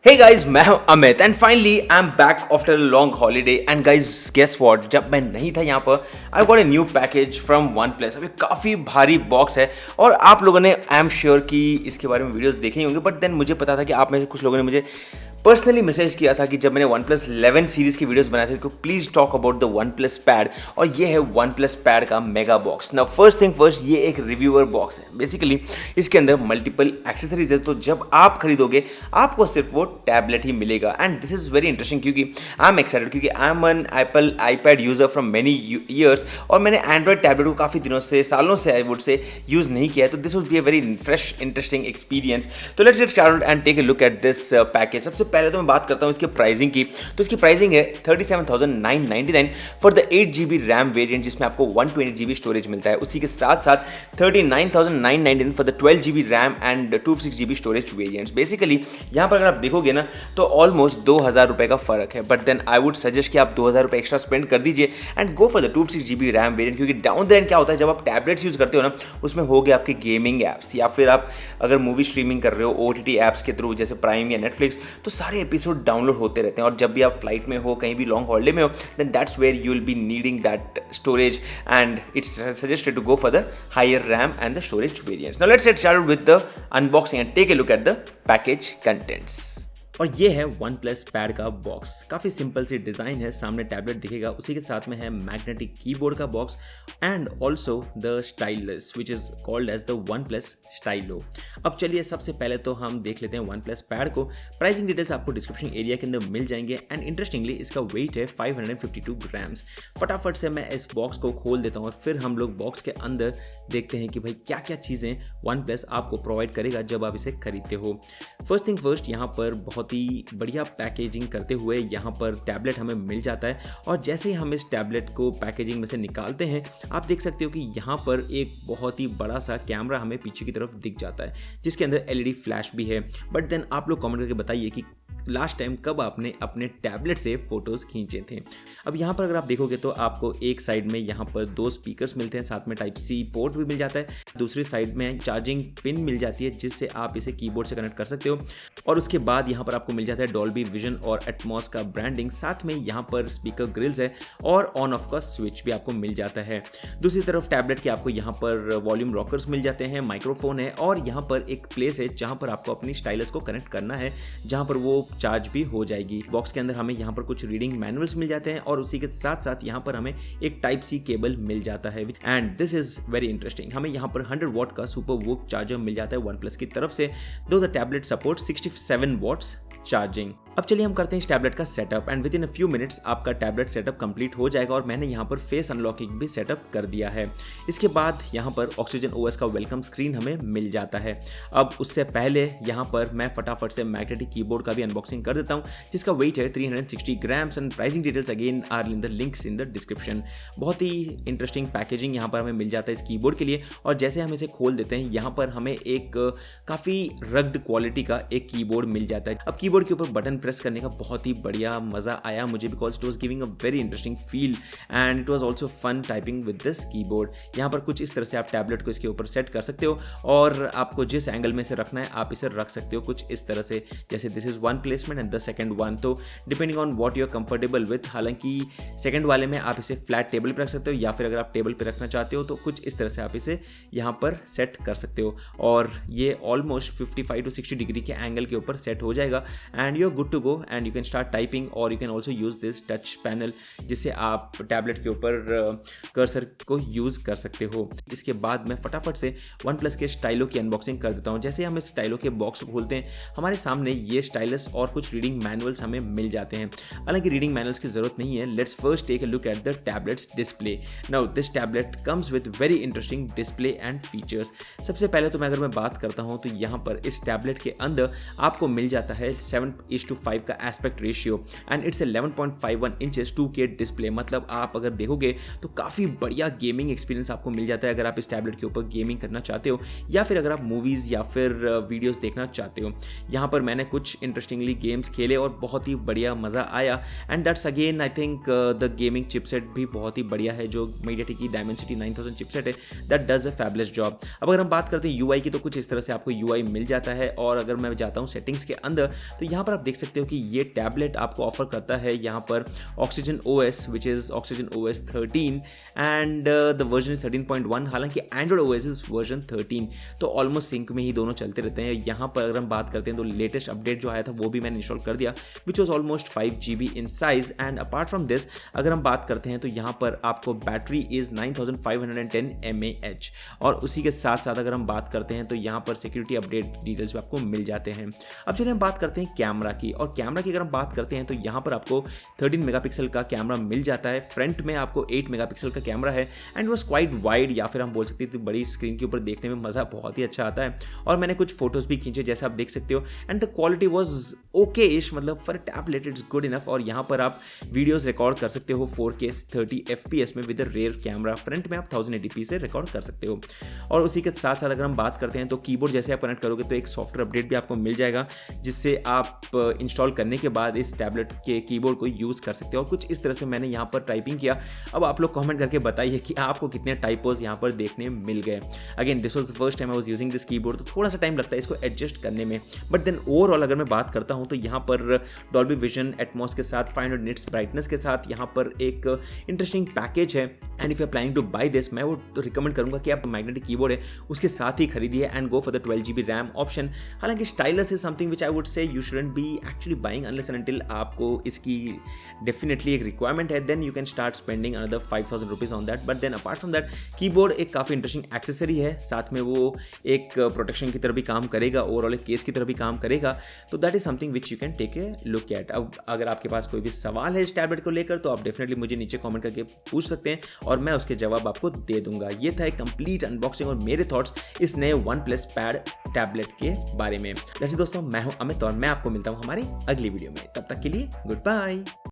हे guys, मैं हूं Amit and finally I am back after a long holiday and guys guess what, जब मैं नहीं था यहाँ पर I got a new package from OnePlus. अभी काफ़ी भारी बॉक्स है और आप लोगों ने आई एम श्योर कि इसके बारे में वीडियोस देखे ही होंगे, बट देन मुझे पता था कि आप में से कुछ लोगों ने मुझे पर्सनली मैसेज किया था कि जब मैंने वन प्लस 11 सीरीज़ की वीडियोस बनाए थे तो please talk about the OnePlus pad, और ये है वन प्लस पैड का मेगा बॉक्स। ना फर्स्ट थिंग फर्स्ट, ये एक रिव्यूअर बॉक्स है। बेसिकली इसके अंदर मल्टीपल एक्सेसरीज है, तो जब आप खरीदोगे आपको सिर्फ वो टैबलेट ही मिलेगा। And this is very interesting क्योंकि आई एम एक्साइटेड, क्योंकि I am an Apple iPad user from many years और मैंने एंड्रॉयड टैबलेट को काफ़ी दिनों से, सालों से आई वुड से यूज़ नहीं किया है, तो this would be a very fresh interesting experience. तो let's get started and take a look at this package. सबसे पहले तो मैं बात करता हूँ इसके प्राइसिंग की। तो इसकी प्राइसिंग है 37,999 for the 8GB RAM variant, जिसमें आपको 128GB स्टोरेज मिलता है। उसी के साथ साथ 39,999 for the 12GB RAM and 256GB storage variants. Basically यहाँ पर अगर आप देखोगे ना तो ऑलमोस्ट 2,000 रुपये का फर्क है, but then I would suggest कि आप 2,000 रुपये एक्स्ट्रा स्पेंड कर दीजिए and go for the 256GB RAM variant, क्योंकि डाउन द लाइन क्या होता है जब आप टैबलेट्स यूज़ करते हो ना, उसमें हो गए आपके गेमिंग ऐप्स या फिर आप अगर मूवी स्ट्रीमिंग कर रहे हो OTT ऐप्स के थ्रू जैसे प्राइम या नेटफ्लिक्स, तो सारे एपिसोड डाउनलोड होते रहते हैं। और जब भी आप फ्लाइट में हो, कहीं भी लॉन्ग हॉलीडे में हो, then that's where you will be needing that storage and it's suggested to go for the higher RAM and the storage variants. Now let's get started with the unboxing and take a look at the package contents. और ये है OnePlus pad का box. काफ़ी simple सी design है, सामने tablet दिखेगा, उसी के साथ में है मैग्नेटिक कीबोर्ड का box and also the stylus which is called as the OnePlus stylo. अब चलिए सबसे पहले तो हम देख लेते हैं वन प्लस पैड को। प्राइसिंग डिटेल्स आपको डिस्क्रिप्शन एरिया के अंदर मिल जाएंगे एंड इंटरेस्टिंगली इसका वेट है 552 ग्राम्स। फटाफट से मैं इस बॉक्स को खोल देता हूँ और फिर हम लोग बॉक्स के अंदर देखते हैं कि भाई क्या क्या चीज़ें वन प्लस आपको प्रोवाइड करेगा जब आप इसे खरीदते हो। फर्स्ट थिंग फर्स्ट, यहाँ पर बहुत ही बढ़िया पैकेजिंग करते हुए यहाँ पर टैबलेट हमें मिल जाता है, और जैसे ही हम इस टैबलेट को पैकेजिंग में से निकालते हैं आप देख सकते हो कि यहाँ पर एक बहुत ही बड़ा सा कैमरा हमें पीछे की तरफ दिख जाता है, जिसके अंदर LED फ्लैश भी है। बट देन आप लोग कमेंट करके बताइए कि लास्ट टाइम कब आपने अपने टैबलेट से फोटोज़ खींचे थे। अब यहाँ पर अगर आप देखोगे तो आपको एक साइड में यहाँ पर 2 स्पीकर्स मिलते हैं, साथ में Type-C पोर्ट भी मिल जाता है। दूसरी साइड में चार्जिंग पिन मिल जाती है जिससे आप इसे कीबोर्ड से कनेक्ट कर सकते हो, और उसके बाद यहाँ पर आपको मिल जाता है डॉल्बी विजन और एटमॉस का ब्रांडिंग। साथ में यहाँ पर स्पीकर ग्रिल्स है और ऑन ऑफ का स्विच भी आपको मिल जाता है। दूसरी तरफ टैबलेट के आपको यहाँ पर वॉल्यूम रॉकर्स मिल जाते हैं, माइक्रोफोन है, और यहाँ पर एक प्लेस है जहाँ पर आपको अपनी स्टाइलस को कनेक्ट करना है, जहाँ पर वो चार्ज भी हो जाएगी। बॉक्स के अंदर हमें यहाँ पर कुछ रीडिंग मैनुअल्स मिल जाते हैं और उसी के साथ साथ यहाँ पर हमें एक Type-C केबल मिल जाता है। And this is very interesting, हमें यहाँ पर 100 वॉट का सुपर वूक चार्जर मिल जाता है वन प्लस की तरफ से, though the tablet support 67 watts charging. अब चलिए हम करते हैं इस टैबलेट का setup and within a few minutes आपका टैबलेट सेटअप कंप्लीट हो जाएगा, और मैंने यहाँ पर फेस अनलॉकिंग भी सेटअप कर दिया है। इसके बाद यहाँ पर ऑक्सीजन OS का वेलकम स्क्रीन हमें मिल जाता है। अब उससे पहले यहाँ पर मैं फटाफट से मैग्नेटिक कीबोर्ड का भी अनबॉक्सिंग कर देता हूँ, जिसका वेट है 360 grams and pricing details again are in the links in the description. बहुत ही इंटरेस्टिंग पैकेजिंग यहाँ पर हमें मिल जाता है इस कीबोर्ड के लिए, और जैसे हम इसे खोल देते हैं यहाँ पर हमें एक काफ़ी रग्ड क्वालिटी का एक कीबोर्ड मिल जाता है। अब कीबोर्ड के ऊपर बटन प्रेस करने का बहुत ही बढ़िया मज़ा आया मुझे, because it was giving a very interesting feel and it was also fun typing with this keyboard. यहाँ पर कुछ इस तरह से आप टैबलेट को इसके ऊपर सेट कर सकते हो, और आपको जिस एंगल में से रखना है आप इसे रख सकते हो कुछ इस तरह से, जैसे this is one placement and the second one, तो depending on what you are comfortable with. हालांकि सेकंड वाले में आप इसे फ्लैट टेबल पर रख सकते हो, या फिर अगर आप टेबल पर रखना चाहते हो तो कुछ इस तरह से आप इसे यहाँ पर सेट कर सकते हो, और ये ऑलमोस्ट 55 to 60 डिग्री के एंगल के ऊपर सेट हो जाएगा and you are good to go and you can start typing, और you can also use this touch panel जिससे आप टैबलेट के ऊपर कर्सर को यूज़ कर सकते हो। इसके बाद मैं फटाफट से वन प्लस के स्टाइलो की अनबॉक्सिंग कर देता हूँ। जैसे हम इस स्टाइलो के बॉक्स को खोलते हैं हमारे सामने ये स्टाइलस और कुछ रीडिंग मैनुअल्स हमें मिल जाते हैं। हालांकि रीडिंग मैनुअल्स की ज़रूरत नहीं है। Let's first take a look at the tablet's display. Now this tablet comes with very interesting display and features. सबसे पहले तो मैं अगर मैं बात करता हूँ तो यहाँ पर इस टैबलेट के अंदर आपको मिल जाता है 7:4 1:5 का aspect ratio and it's 11.51 inches 2K display. मतलब आप अगर देखोगे तो काफ़ी बढ़िया गेमिंग एक्सपीरियंस आपको मिल जाता है अगर आप इस टैबलेट के ऊपर गेमिंग करना चाहते हो या फिर अगर आप मूवीज़ या फिर वीडियोस देखना चाहते हो। यहाँ पर मैंने कुछ इंटरेस्टिंगली गेम्स खेले और बहुत ही बढ़िया मज़ा आया and that's again I think the gaming chipset भी बहुत ही बढ़िया है जो मीडियाटेक की डायमेंसिटी 9000 चिपसेट है, that does a fabulous job. अब अगर हम बात करते हैं यूआई की तो कुछ इस तरह से आपको यूआई मिल जाता है और अगर मैं जाता हूँ सेटिंग्स के अंदर तो यहाँ पर आप देख सकते हो कि ये टैबलेट आपको ऑफर करता है यहाँ पर oxygen OS which is oxygen OS 13 and the version is 13.1, हालांकि एंड्रॉइड ओएस इज वर्जन 13, तो ऑलमोस्ट सिंक में ही दोनों चलते रहते हैं। यहाँ पर अगर हम बात करते हैं तो लेटेस्ट अपडेट जो आया था वो भी मैंने इंस्टॉल कर दिया which was almost 5 GB in size and apart from this अगर हम बात करते हैं तो यहाँ पर आपको बैटरी इज 9510 mAh और उसी के साथ साथ अगर हम बात करते हैं तो यहाँ पर सिक्योरिटी अपडेट डिटेल्स भी आपको मिल जाते हैं। अब चलिए हम बात करते हैं कैमरा की, और कैमरा की अगर हम बात करते हैं तो यहाँ पर आपको 13 मेगापिक्सल का कैमरा मिल जाता है। फ्रंट में आपको 8 मेगापिक्सल का कैमरा है एंड वॉज क्वाइट वाइड या फिर हम बोल सकते हैं तो बड़ी स्क्रीन के ऊपर देखने में मज़ा बहुत ही अच्छा आता है। और मैंने कुछ फोटोज़ भी खींचे जैसे आप देख सकते हो and the quality was okay इश, मतलब for tablet it's good enough. और यहाँ पर आप वीडियोज़ रिकॉर्ड कर सकते हो 4K 30 FPS में विद रेयर कैमरा। फ्रंट में आप 1080p से रिकॉर्ड कर सकते हो। और उसी के साथ साथ अगर हम बात करते हैं तो कीबोर्ड जैसे आप कनेक्ट करोगे तो एक सॉफ्टवेयर अपडेट भी आपको मिल जाएगा जिससे आप इंस्टॉल करने के बाद इस टैबलेट के कीबोर्ड को यूज़ कर सकते हो। और कुछ इस तरह से मैंने यहाँ पर टाइपिंग किया। अब आप लोग कमेंट करके बताइए कि आपको कितने टाइपोज यहाँ पर देखने मिल गए। Again this was the first time I was using this keyboard, तो थोड़ा सा टाइम लगता है इसको एडजस्ट करने में, बट देन ओवरऑल अगर मैं बात करता हूँ तो यहाँ पर डॉल्बी विजन एटमॉस के साथ 500 निट्स ब्राइटनेस के साथ यहाँ पर एक इंटरेस्टिंग पैकेज है and if you are planning to buy this मैं वो तो रिकमेंड करूँगा कि आप मैग्नेटिक कीबोर्ड है उसके साथ ही खरीदिए and go for the 12 GB RAM option. हालांकि stylus is something which I would say you shouldn't be actually buying unless and until आपको इसकी डेफिनेटली एक रिक्वायरमेंट है, then you can start spending another 5000 rupees on that. But then apart from that keyboard एक काफ़ी interesting accessory है, साथ में वो एक प्रोटेक्शन की तरह भी काम करेगा, ओवरऑल एक केस की तरह भी काम करेगा, तो that is something which you can take a look at. अब अगर आपके पास कोई भी सवाल है इस टैबलेट को लेकर तो आप डेफिनेटली मुझे नीचे कमेंट करके पूछ सकते हैं और मैं उसके जवाब आपको दे दूंगा। ये था एक कंप्लीट अनबॉक्सिंग और मेरे थॉट्स इस नए OnePlus Pad टैबलेट के बारे में। वैसे दोस्तों मैं हूं अमित और मैं आपको मिलता हूं हमारी अगली वीडियो में, तब तक के लिए गुड बाय।